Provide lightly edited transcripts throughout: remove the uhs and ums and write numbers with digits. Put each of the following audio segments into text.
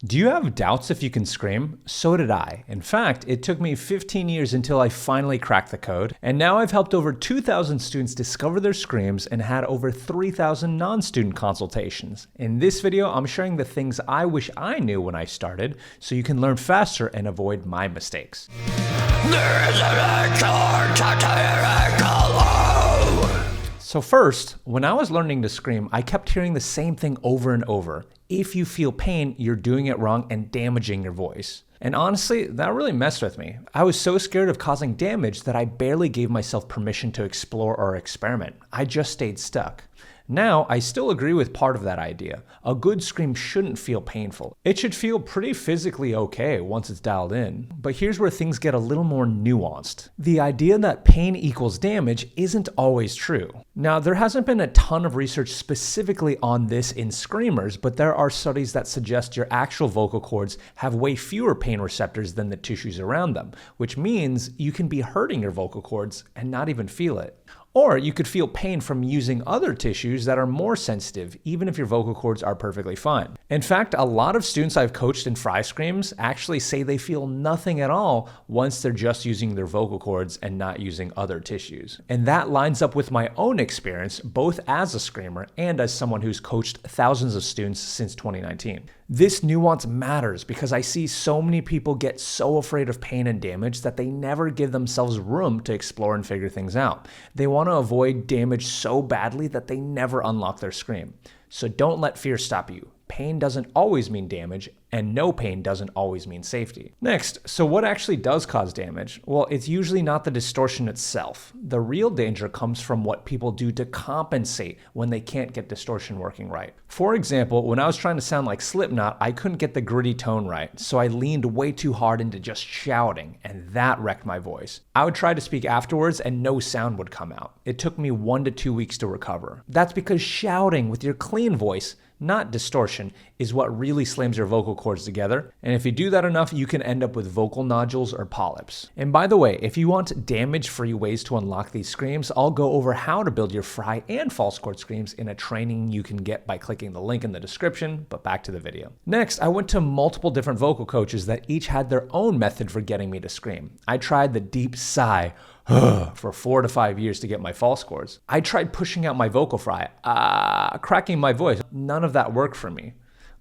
Do you have doubts if you can scream? So did I. In fact, it took me 15 years until I finally cracked the code, and now I've helped over 2,000 students discover their screams and had over 3,000 non-student consultations. In this video, I'm sharing the things I wish I knew when I started, so you can learn faster and avoid my mistakes. So first, when I was learning to scream, I kept hearing the same thing over and over. If you feel pain, you're doing it wrong and damaging your voice. And honestly, that really messed with me. I was so scared of causing damage that I barely gave myself permission to explore or experiment. I just stayed stuck. Now, I still agree with part of that idea. A good scream shouldn't feel painful. It should feel pretty physically okay once it's dialed in. But here's where things get a little more nuanced. The idea that pain equals damage isn't always true. Now, there hasn't been a ton of research specifically on this in screamers, but there are studies that suggest your actual vocal cords have way fewer pain receptors than the tissues around them, which means you can be hurting your vocal cords and not even feel it. Or you could feel pain from using other tissues that are more sensitive, even if your vocal cords are perfectly fine. In fact, a lot of students I've coached in fry screams actually say they feel nothing at all once they're just using their vocal cords and not using other tissues. And that lines up with my own experience, both as a screamer and as someone who's coached thousands of students since 2019. This nuance matters because I see so many people get so afraid of pain and damage that they never give themselves room to explore and figure things out. They want to avoid damage so badly that they never unlock their scream. So don't let fear stop you. Pain doesn't always mean damage, and no pain doesn't always mean safety. Next, so what actually does cause damage? Well, it's usually not the distortion itself. The real danger comes from what people do to compensate when they can't get distortion working right. For example, when I was trying to sound like Slipknot, I couldn't get the gritty tone right, so I leaned way too hard into just shouting, and that wrecked my voice. I would try to speak afterwards and no sound would come out. It took me 1 to 2 weeks to recover. That's because shouting with your clean voice, not distortion, is what really slams your vocal cords together. And if you do that enough, you can end up with vocal nodules or polyps. And by the way, if you want damage-free ways to unlock these screams, I'll go over how to build your fry and false chord screams in a training you can get by clicking the link in the description, but back to the video. Next, I went to multiple different vocal coaches that each had their own method for getting me to scream. I tried the deep sigh for 4 to 5 years to get my false chords. I tried pushing out my vocal fry, cracking my voice. None of that worked for me.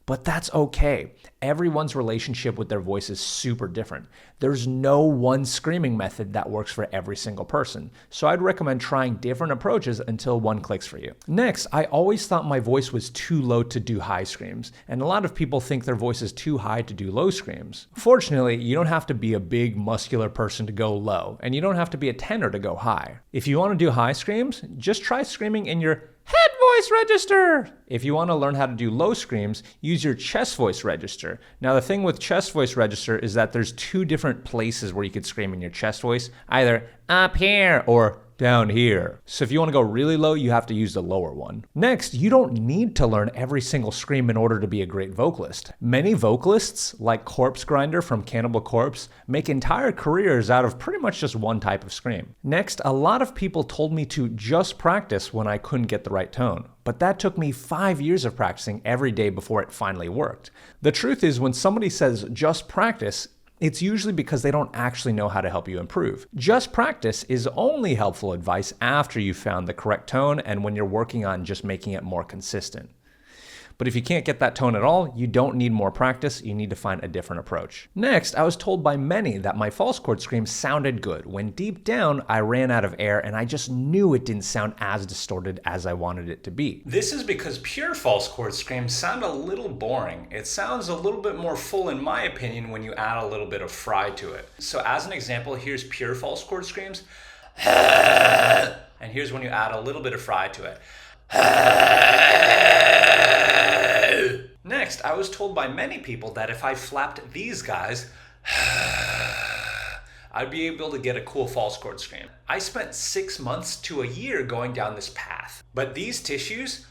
But that's okay. Everyone's relationship with their voice is super different. There's no one screaming method that works for every single person. So I'd recommend trying different approaches until one clicks for you. Next, I always thought my voice was too low to do high screams, and a lot of people think their voice is too high to do low screams. Fortunately, you don't have to be a big muscular person to go low, and you don't have to be a tenor to go high. If you want to do high screams, just try screaming in your head voice register. If you want to learn how to do low screams, use your chest voice register. Now, the thing with chest voice register is that there's 2 different places where you could scream in your chest voice, either up here or down here. So if you want to go really low, you have to use the lower one. Next, you don't need to learn every single scream in order to be a great vocalist. Many vocalists, like Corpse Grinder from Cannibal Corpse, make entire careers out of pretty much just one type of scream. Next, a lot of people told me to just practice when I couldn't get the right tone. But that took me 5 years of practicing every day before it finally worked. The truth is, when somebody says just practice, it's usually because they don't actually know how to help you improve. Just practice is only helpful advice after you've found the correct tone and when you're working on just making it more consistent. But if you can't get that tone at all, you don't need more practice, you need to find a different approach. Next, I was told by many that my false chord scream sounded good, when deep down I ran out of air and I just knew it didn't sound as distorted as I wanted it to be. This is because pure false chord screams sound a little boring. It sounds a little bit more full in my opinion when you add a little bit of fry to it. So as an example, here's pure false chord screams. And here's when you add a little bit of fry to it. Next, I was told by many people that if I flapped these guys, I'd be able to get a cool false chord scream. I spent 6 months to a year going down this path. But these tissues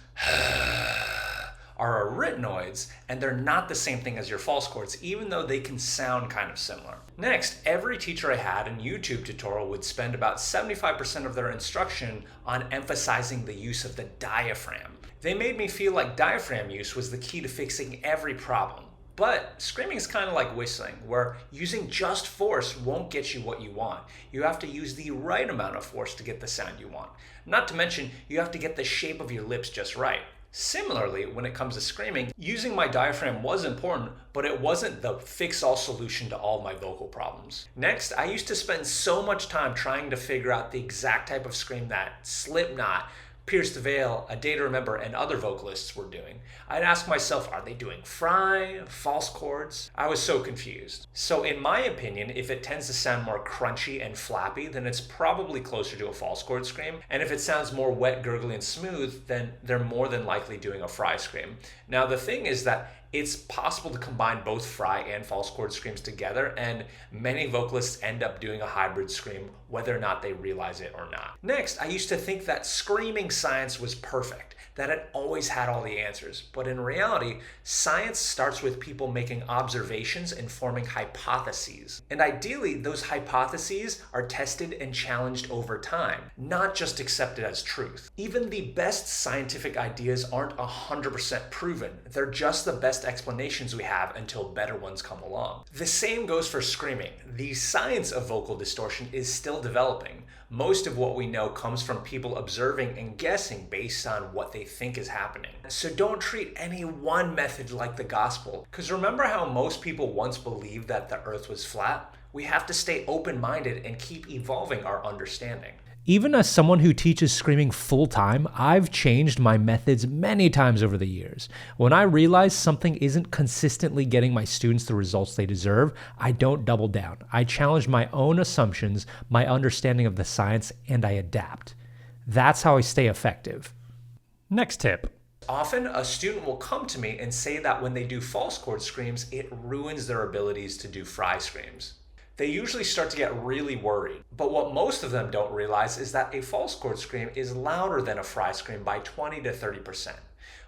are arytenoids, and they're not the same thing as your false chords, even though they can sound kind of similar. Next, every teacher I had in YouTube tutorial would spend about 75% of their instruction on emphasizing the use of the diaphragm. They made me feel like diaphragm use was the key to fixing every problem. But screaming is kind of like whistling, where using just force won't get you what you want. You have to use the right amount of force to get the sound you want. Not to mention, you have to get the shape of your lips just right. Similarly, when it comes to screaming, using my diaphragm was important, but it wasn't the fix-all solution to all my vocal problems. Next, I used to spend so much time trying to figure out the exact type of scream that Slipknot, Pierce the Veil, A Day to Remember, and other vocalists were doing. I'd ask myself, are they doing fry, false chords? I was so confused. So in my opinion, if it tends to sound more crunchy and flappy, then it's probably closer to a false chord scream. And if it sounds more wet, gurgly, and smooth, then they're more than likely doing a fry scream. Now the thing is that it's possible to combine both fry and false chord screams together, and many vocalists end up doing a hybrid scream whether or not they realize it or not. Next, I used to think that screaming science was perfect, that it always had all the answers. But in reality, science starts with people making observations and forming hypotheses. And ideally, those hypotheses are tested and challenged over time, not just accepted as truth. Even the best scientific ideas aren't 100% proven. They're just the best explanations we have until better ones come along. The same goes for screaming. The science of vocal distortion is still developing. Most of what we know comes from people observing and guessing based on what they think is happening. So don't treat any one method like the gospel, because remember how most people once believed that the earth was flat? We have to stay open-minded and keep evolving our understanding. Even as someone who teaches screaming full-time, I've changed my methods many times over the years. When I realize something isn't consistently getting my students the results they deserve, I don't double down. I challenge my own assumptions, my understanding of the science, and I adapt. That's how I stay effective. Next tip. Often, a student will come to me and say that when they do false chord screams, it ruins their abilities to do fry screams. They usually start to get really worried. But what most of them don't realize is that a false chord scream is louder than a fry scream by 20 to 30%.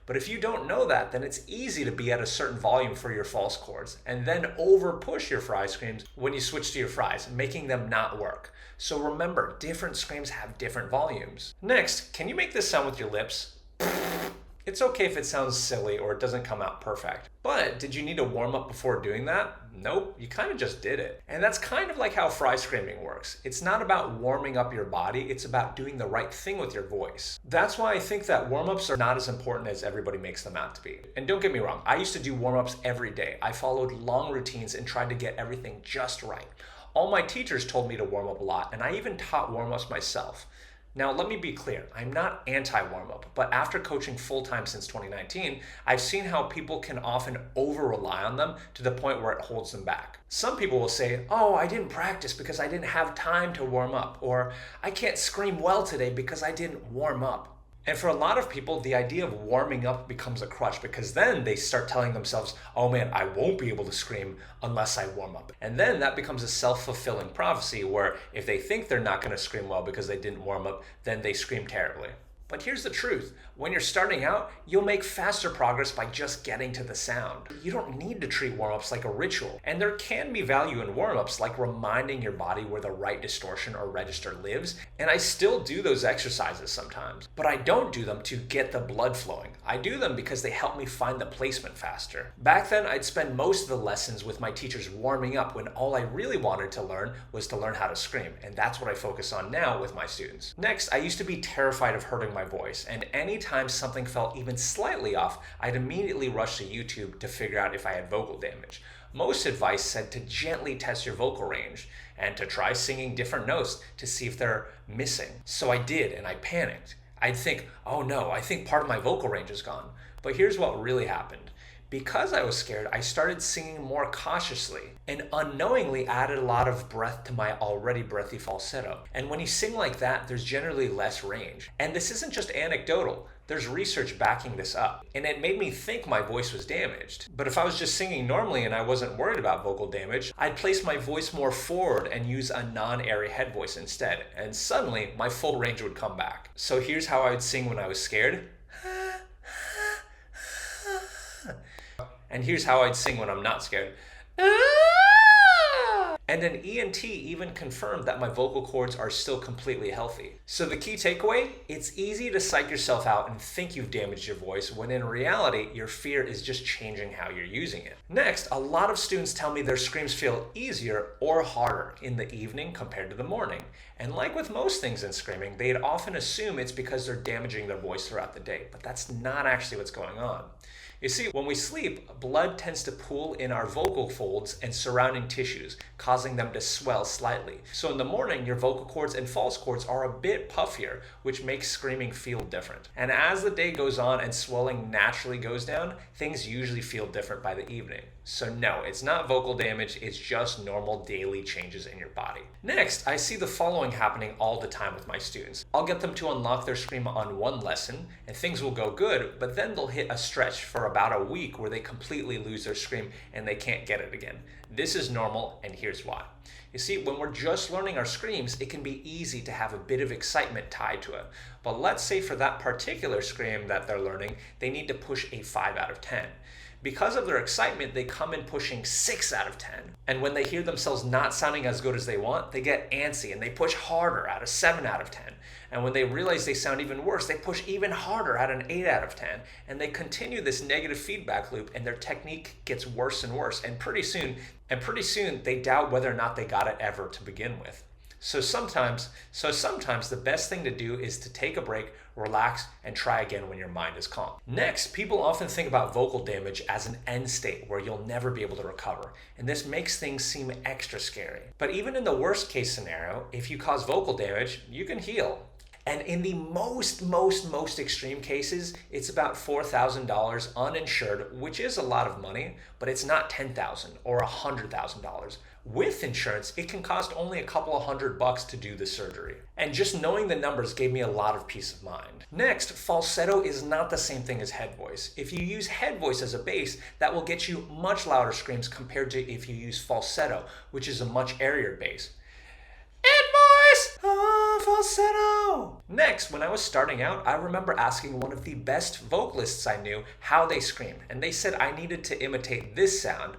But if you don't know that, then it's easy to be at a certain volume for your false chords and then over push your fry screams when you switch to your fries, making them not work. So remember, different screams have different volumes. Next, can you make this sound with your lips? It's okay if it sounds silly or it doesn't come out perfect. But did you need to warm up before doing that? Nope, you kind of just did it. And that's kind of like how fry screaming works. It's not about warming up your body, it's about doing the right thing with your voice. That's why I think that warm-ups are not as important as everybody makes them out to be. And don't get me wrong, I used to do warm-ups every day. I followed long routines and tried to get everything just right. All my teachers told me to warm up a lot, and I even taught warm-ups myself. Now, let me be clear, I'm not anti-warm-up, but after coaching full-time since 2019, I've seen how people can often over-rely on them to the point where it holds them back. Some people will say, oh, I didn't practice because I didn't have time to warm up, or I can't scream well today because I didn't warm up. And for a lot of people, the idea of warming up becomes a crutch because then they start telling themselves, oh man, I won't be able to scream unless I warm up. And then that becomes a self-fulfilling prophecy where if they think they're not going to scream well because they didn't warm up, then they scream terribly. But here's the truth. When you're starting out, you'll make faster progress by just getting to the sound. You don't need to treat warm-ups like a ritual. And there can be value in warm-ups like reminding your body where the right distortion or register lives. And I still do those exercises sometimes. But I don't do them to get the blood flowing. I do them because they help me find the placement faster. Back then, I'd spend most of the lessons with my teachers warming up when all I really wanted to learn was to learn how to scream. And that's what I focus on now with my students. Next, I used to be terrified of hurting my voice, and anytime something felt even slightly off, I'd immediately rush to YouTube to figure out if I had vocal damage. Most advice said to gently test your vocal range and to try singing different notes to see if they're missing. So I did, and I panicked. I'd think, oh no, I think part of my vocal range is gone. But here's what really happened. Because I was scared, I started singing more cautiously and unknowingly added a lot of breath to my already breathy falsetto. And when you sing like that, there's generally less range. And this isn't just anecdotal. There's research backing this up. And it made me think my voice was damaged. But if I was just singing normally and I wasn't worried about vocal damage, I'd place my voice more forward and use a non-airy head voice instead. And suddenly, my full range would come back. So here's how I would sing when I was scared. And here's how I'd sing when I'm not scared. And an ENT even confirmed that my vocal cords are still completely healthy. So the key takeaway, it's easy to psych yourself out and think you've damaged your voice when in reality, your fear is just changing how you're using it. Next, a lot of students tell me their screams feel easier or harder in the evening compared to the morning. And like with most things in screaming, they'd often assume it's because they're damaging their voice throughout the day, but that's not actually what's going on. You see, when we sleep, blood tends to pool in our vocal folds and surrounding tissues, causing them to swell slightly. So in the morning, your vocal cords and false cords are a bit puffier, which makes screaming feel different. And as the day goes on and swelling naturally goes down, things usually feel different by the evening. So no, it's not vocal damage, it's just normal daily changes in your body. Next, I see the following happening all the time with my students. I'll get them to unlock their scream on one lesson, and things will go good, but then they'll hit a stretch for about a week where they completely lose their scream and they can't get it again. This is normal, and here's why. You see, when we're just learning our screams, it can be easy to have a bit of excitement tied to it. But let's say for that particular scream that they're learning, they need to push a 5 out of 10. Because of their excitement, they come in pushing 6 out of 10. And when they hear themselves not sounding as good as they want, they get antsy and they push harder at a 7 out of 10. And when they realize they sound even worse, they push even harder at an 8 out of 10. And they continue this negative feedback loop, and their technique gets worse and worse. And pretty soon they doubt whether or not they got it ever to begin with. So sometimes the best thing to do is to take a break, relax, and try again when your mind is calm. Next, people often think about vocal damage as an end state where you'll never be able to recover, and this makes things seem extra scary. But even in the worst case scenario, if you cause vocal damage, you can heal. And in the most extreme cases, it's about $4,000 uninsured, which is a lot of money, but it's not $10,000 or $100,000. With insurance, it can cost only a couple of $100 to do the surgery. And just knowing the numbers gave me a lot of peace of mind. Next, falsetto is not the same thing as head voice. If you use head voice as a bass, that will get you much louder screams compared to if you use falsetto, which is a much airier bass. Head voice! Falsetto! Next, when I was starting out, I remember asking one of the best vocalists I knew how they screamed, and they said I needed to imitate this sound.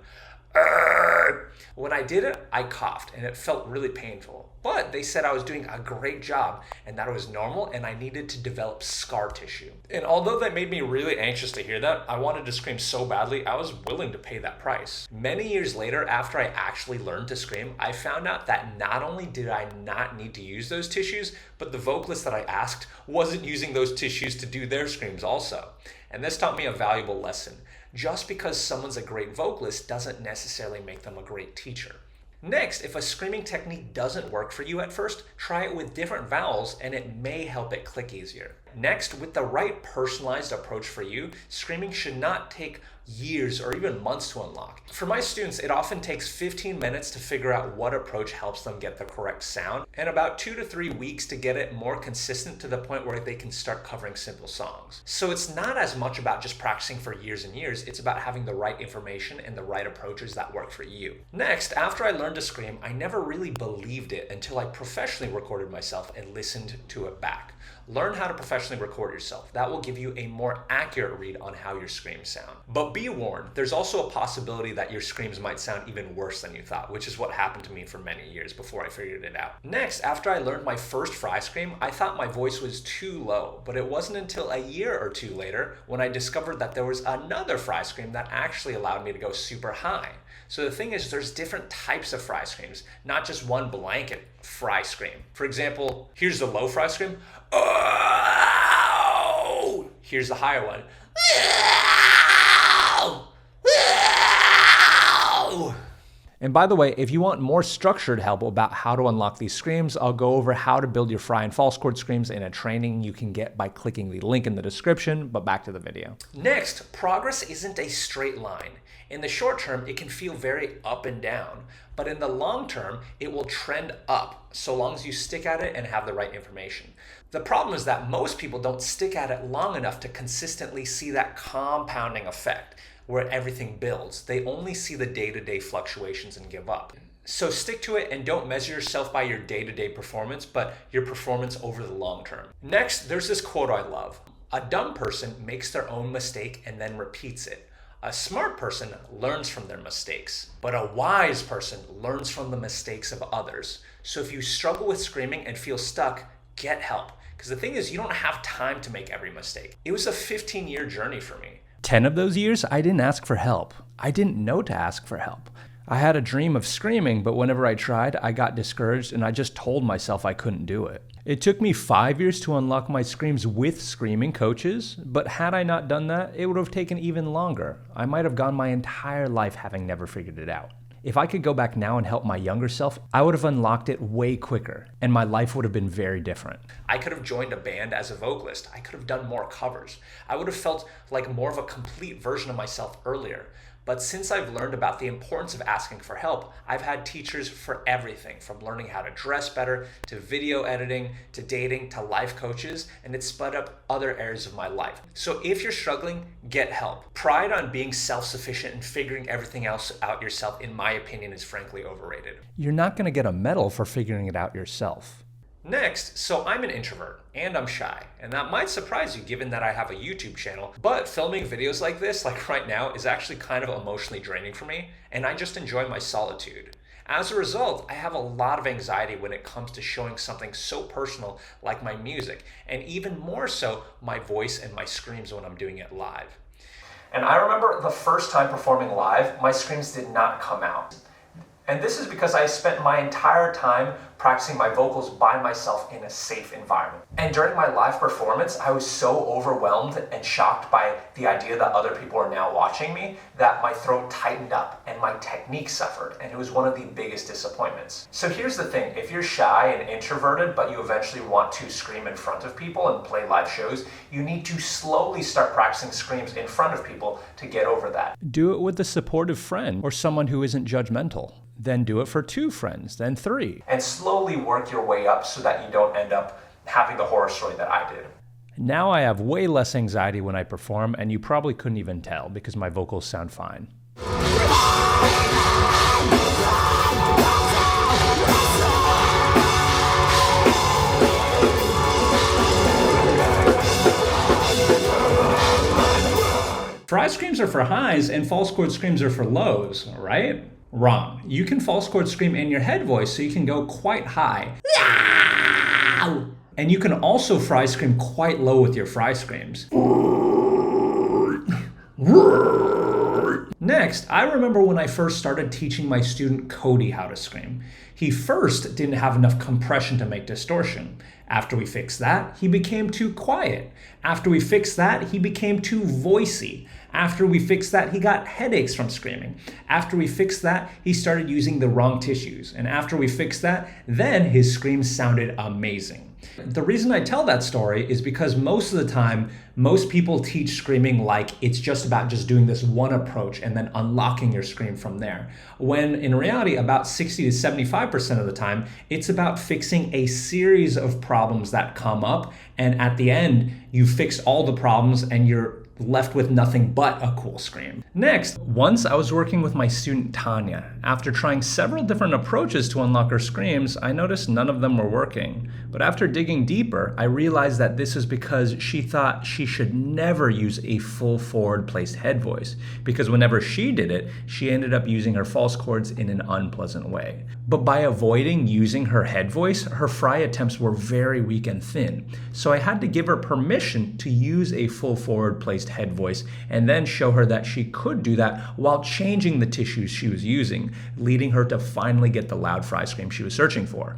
When I did it, I coughed, and it felt really painful. But they said I was doing a great job, and that it was normal, and I needed to develop scar tissue. And although that made me really anxious to hear that, I wanted to scream so badly, I was willing to pay that price. Many years later, after I actually learned to scream, I found out that not only did I not need to use those tissues, but the vocalist that I asked wasn't using those tissues to do their screams also. And this taught me a valuable lesson. Just because someone's a great vocalist doesn't necessarily make them a great teacher. Next, if a screaming technique doesn't work for you at first, try it with different vowels and it may help it click easier. Next, with the right personalized approach for you, screaming should not take years or even months to unlock. For my students, it often takes 15 minutes to figure out what approach helps them get the correct sound, and about 2 to 3 weeks to get it more consistent to the point where they can start covering simple songs. So it's not as much about just practicing for years and years, it's about having the right information and the right approaches that work for you. Next, after I learned to scream, I never really believed it until I professionally recorded myself and listened to it back. Learn how to professionally record yourself. That will give you a more accurate read on how your screams sound. But be warned, there's also a possibility that your screams might sound even worse than you thought, which is what happened to me for many years before I figured it out. Next, after I learned my first fry scream, I thought my voice was too low, but it wasn't until a year or two later when I discovered that there was another fry scream that actually allowed me to go super high. So the thing is, there's different types of fry screams, not just one blanket fry scream. For example, here's the low fry scream. Oh! Here's the higher one. And by the way, if you want more structured help about how to unlock these screams, I'll go over how to build your fry and false chord screams in a training you can get by clicking the link in the description, but back to the video. Next, progress isn't a straight line. In the short term, it can feel very up and down, but in the long term, it will trend up so long as you stick at it and have the right information. The problem is that most people don't stick at it long enough to consistently see that compounding effect where everything builds. They only see the day-to-day fluctuations and give up. So stick to it and don't measure yourself by your day-to-day performance, but your performance over the long term. Next, there's this quote I love. A dumb person makes their own mistake and then repeats it. A smart person learns from their mistakes, but a wise person learns from the mistakes of others. So if you struggle with screaming and feel stuck, get help. Because the thing is, you don't have time to make every mistake. It was a 15-year journey for me. 10 of those years, I didn't ask for help. I didn't know to ask for help. I had a dream of screaming, but whenever I tried, I got discouraged and I just told myself I couldn't do it. It took me 5 years to unlock my screams with screaming coaches, but had I not done that, it would have taken even longer. I might have gone my entire life having never figured it out. If I could go back now and help my younger self, I would have unlocked it way quicker, and my life would have been very different. I could have joined a band as a vocalist. I could have done more covers. I would have felt like more of a complete version of myself earlier. But since I've learned about the importance of asking for help, I've had teachers for everything, from learning how to dress better, to video editing, to dating, to life coaches, and it's sped up other areas of my life. So if you're struggling, get help. Pride on being self-sufficient and figuring everything else out yourself, in my opinion, is frankly overrated. You're not going to get a medal for figuring it out yourself. Next, so I'm an introvert and I'm shy, and that might surprise you given that I have a YouTube channel, but filming videos like this, like right now, is actually kind of emotionally draining for me, and I just enjoy my solitude. As a result, I have a lot of anxiety when it comes to showing something so personal like my music, and even more so, my voice and my screams when I'm doing it live. And I remember the first time performing live, my screams did not come out. And this is because I spent my entire time practicing my vocals by myself in a safe environment. And during my live performance, I was so overwhelmed and shocked by the idea that other people are now watching me that my throat tightened up and my technique suffered, and it was one of the biggest disappointments. So here's the thing, if you're shy and introverted, but you eventually want to scream in front of people and play live shows, you need to slowly start practicing screams in front of people to get over that. Do it with a supportive friend or someone who isn't judgmental. Then do it for 2 friends, then 3. And slowly work your way up so that you don't end up having the horror story that I did. Now I have way less anxiety when I perform, and you probably couldn't even tell because my vocals sound fine. Fry screams are for highs and false chord screams are for lows, right? Wrong. You can false chord scream in your head voice, so you can go quite high. And you can also fry scream quite low with your fry screams. Next, I remember when I first started teaching my student Cody how to scream. He first didn't have enough compression to make distortion. After we fixed that, he became too quiet. After we fixed that, he became too voicey. After we fixed that, he got headaches from screaming. After we fixed that, he started using the wrong tissues. And after we fixed that, then his screams sounded amazing. The reason I tell that story is because most of the time, most people teach screaming like it's just about just doing this one approach and then unlocking your scream from there. When in reality, about 60 to 75% of the time, it's about fixing a series of problems that come up. And at the end, you fix all the problems and you're left with nothing but a cool scream. Next, once I was working with my student Tanya. After trying several different approaches to unlock her screams, I noticed none of them were working. But after digging deeper, I realized that this is because she thought she should never use a full forward placed head voice, because whenever she did it, she ended up using her false chords in an unpleasant way. But by avoiding using her head voice, her fry attempts were very weak and thin. So I had to give her permission to use a full forward placed head voice and then show her that she could do that while changing the tissues she was using, leading her to finally get the loud fry scream she was searching for.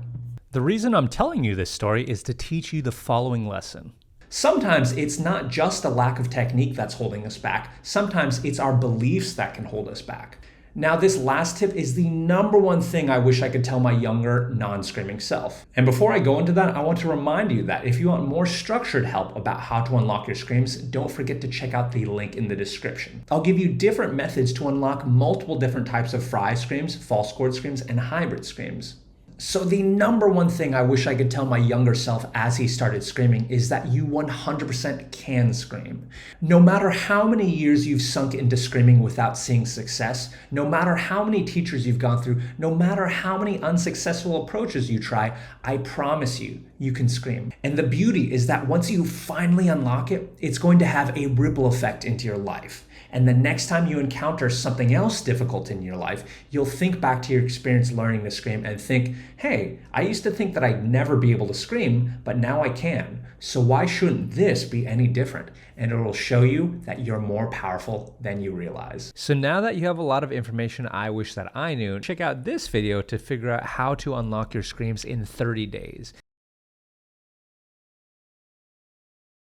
The reason I'm telling you this story is to teach you the following lesson. Sometimes it's not just a lack of technique that's holding us back. Sometimes it's our beliefs that can hold us back. Now, this last tip is the number one thing I wish I could tell my younger, non-screaming self. And before I go into that, I want to remind you that if you want more structured help about how to unlock your screams, don't forget to check out the link in the description. I'll give you different methods to unlock multiple different types of fry screams, false chord screams, and hybrid screams. So the number one thing I wish I could tell my younger self as he started screaming is that you 100% can scream. No matter how many years you've sunk into screaming without seeing success, no matter how many teachers you've gone through, no matter how many unsuccessful approaches you try, I promise you, you can scream. And the beauty is that once you finally unlock it, it's going to have a ripple effect into your life. And the next time you encounter something else difficult in your life, you'll think back to your experience learning to scream and think, hey, I used to think that I'd never be able to scream, but now I can. So why shouldn't this be any different? And it'll show you that you're more powerful than you realize. So now that you have a lot of information I wish that I knew, check out this video to figure out how to unlock your screams in 30 days.